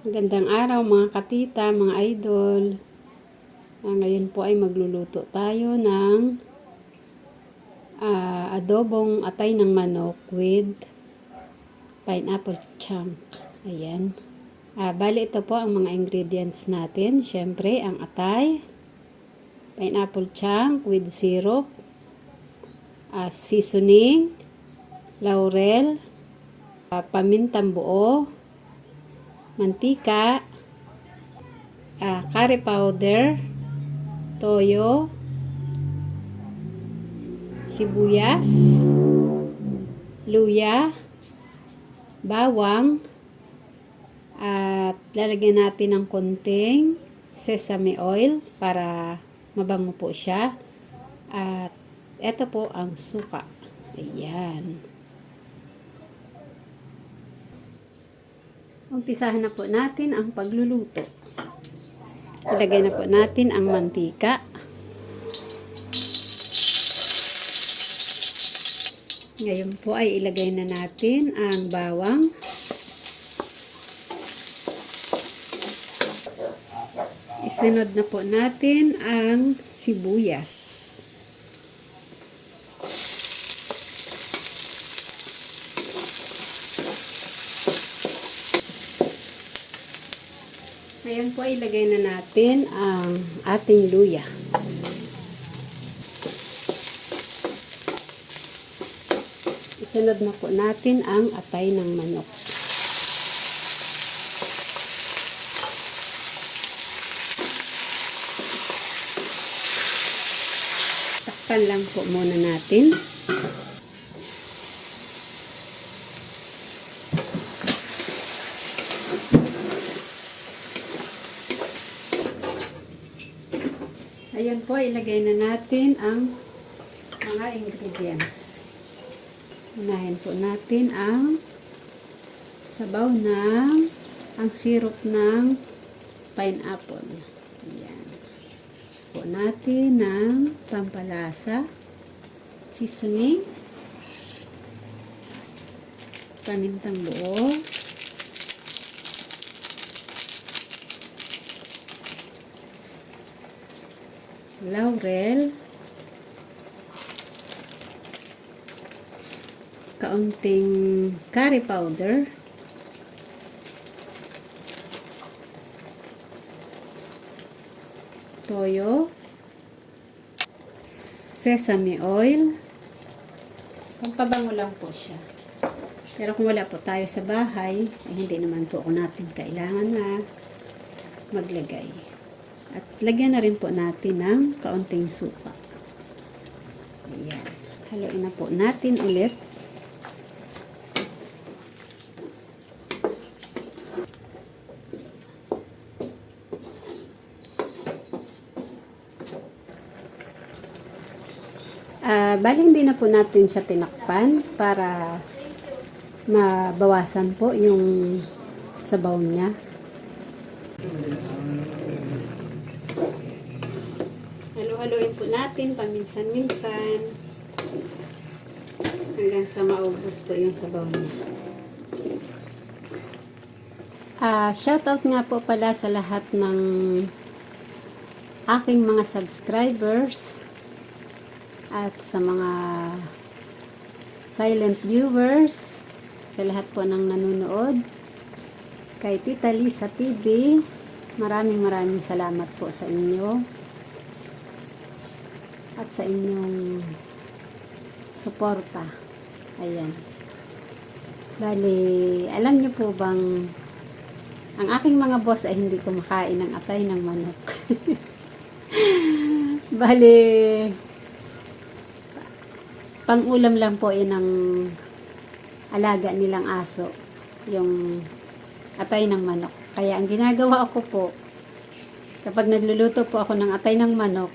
Magandang araw mga katita, mga idol. Ngayon po ay magluluto tayo ng adobong atay ng manok with pineapple chunk. Ayan. Bali ito po ang mga ingredients natin. Siyempre, ang atay, pineapple chunk with syrup, seasoning, laurel, pamintang buo, mantika, curry powder, toyo, sibuyas, luya, bawang, at lalagyan natin ng konting sesame oil para mabango po siya. At ito po ang suka. Ayan. Umpisahan na po natin ang pagluluto. Ilagay na po natin ang mantika. Ngayon po ay ilagay na natin ang bawang. Isunod na po natin ang sibuyas. Ngayon po ilagay na natin ang ating luya. Isunod na po natin ang atay ng manok. Takpan lang po muna natin. Ayan po, ilagay na natin ang mga ingredients. Unahin po natin ang sabaw ng ang syrup ng pineapple. Ayan. Po natin ng pampalasa, seasoning, pamintang buo, laurel, kaunting curry powder, toyo, sesame oil. Pampabango lang po siya. Pero kung wala po tayo sa bahay, ay hindi naman po natin kailangan na maglagay. At lagyan na rin po natin ng kaunting suka. Ayan. Haluin na po natin ulit. Bali hindi na po natin siya tinakpan para mabawasan po yung sabaw niya. Halo-haloin po natin paminsan-minsan hanggang sa maubos po yung sabaw niya. Shoutout nga po pala sa lahat ng aking mga subscribers at sa mga silent viewers, sa lahat po ng nanonood. Kay Tita Lisa TV, maraming salamat po sa inyo at sa inyong suporta. Ayan. Bali, alam niyo po bang ang aking mga boss ay hindi kumakain ng atay ng manok. Bali, pang-ulam lang po ng alaga nilang aso, yung atay ng manok. Kaya ang ginagawa ko po, kapag nagluluto po ako ng atay ng manok,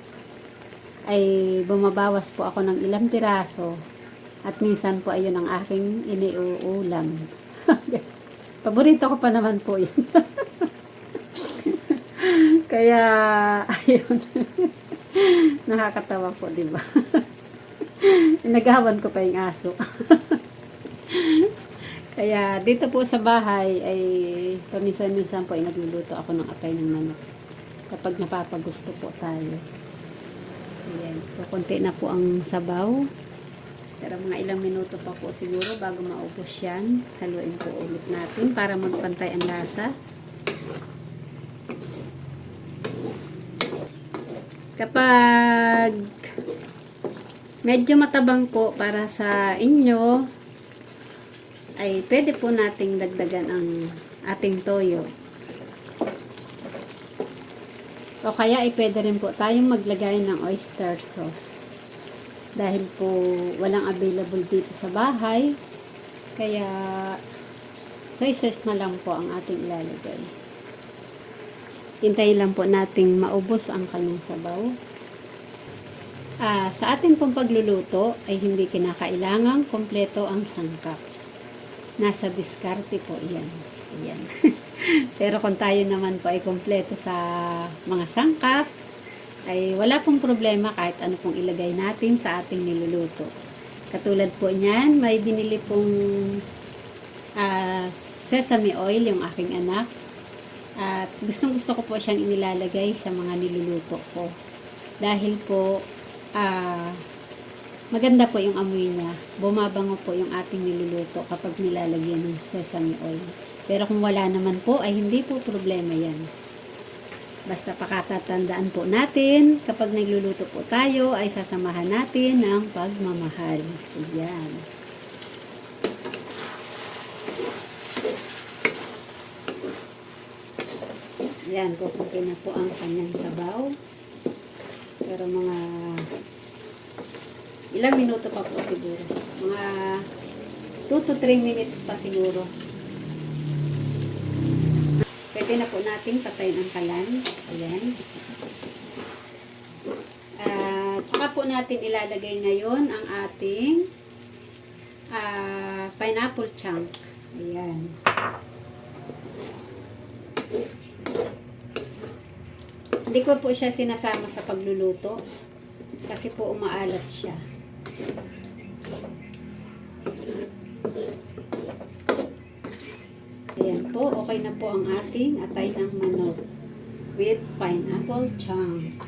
ay bumabawas po ako ng ilang piraso at minsan po ayun ang aking iniuulam. Paborito ko pa naman po yun. Kaya ayun. Nakakatawa po, di ba? Nagawan ko pa yung aso. Kaya dito po sa bahay ay paminsan-minsan po ay nagluluto ako ng atay ng manok. Kapag napapagusto po tayo. Ayan. So, konti na po ang sabaw. Pero mga ilang minuto pa po siguro bago maubos yan. Haluin po ulit natin para magpantay ang lasa. Kapag medyo matabang po para sa inyo, ay pwede po nating dagdagan ang ating toyo. O kaya ay pwede rin po tayong maglagay ng oyster sauce. Dahil po walang available dito sa bahay. Kaya soy sauce na lang po ang ating ilalagay. Hintayin lang po nating maubos ang kanyang sabaw. Sa ating pong pagluluto ay hindi kinakailangang kompleto ang sangkap. Nasa diskarte po yan. Ayan. Pero kung tayo naman po ay kompleto sa mga sangkap, ay wala pong problema kahit ano pong ilagay natin sa ating niluluto. Katulad po niyan, may binili pong sesame oil yung aking anak. At gustong gusto ko po siyang inilalagay sa mga niluluto ko. Dahil po, maganda po yung amoy niya. Bumabango po yung ating niluluto kapag nilalagyan ng sesame oil. Pero kung wala naman po, ay hindi po problema yan. Basta pakatatandaan po natin, kapag nagluluto po tayo, ay sasamahan natin ng pagmamahal. Ayan. Ayan, kukunti na po ang kanyang sabaw. Pero mga ilang minuto pa po siguro. Mga 2 to 3 minutes pa siguro. Pwede na po natin patayin ang kalan. Ayan. Tsaka po natin ilalagay ngayon ang ating pineapple chunk. Ayan. Hindi ko po siya sinasama sa pagluluto kasi po umaalat siya. Ayan po, okay na po ang ating atay ng manok with pineapple chunk.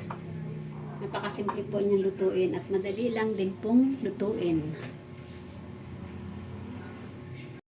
Napakasimple po niyang lutuin at madali lang din pong lutuin.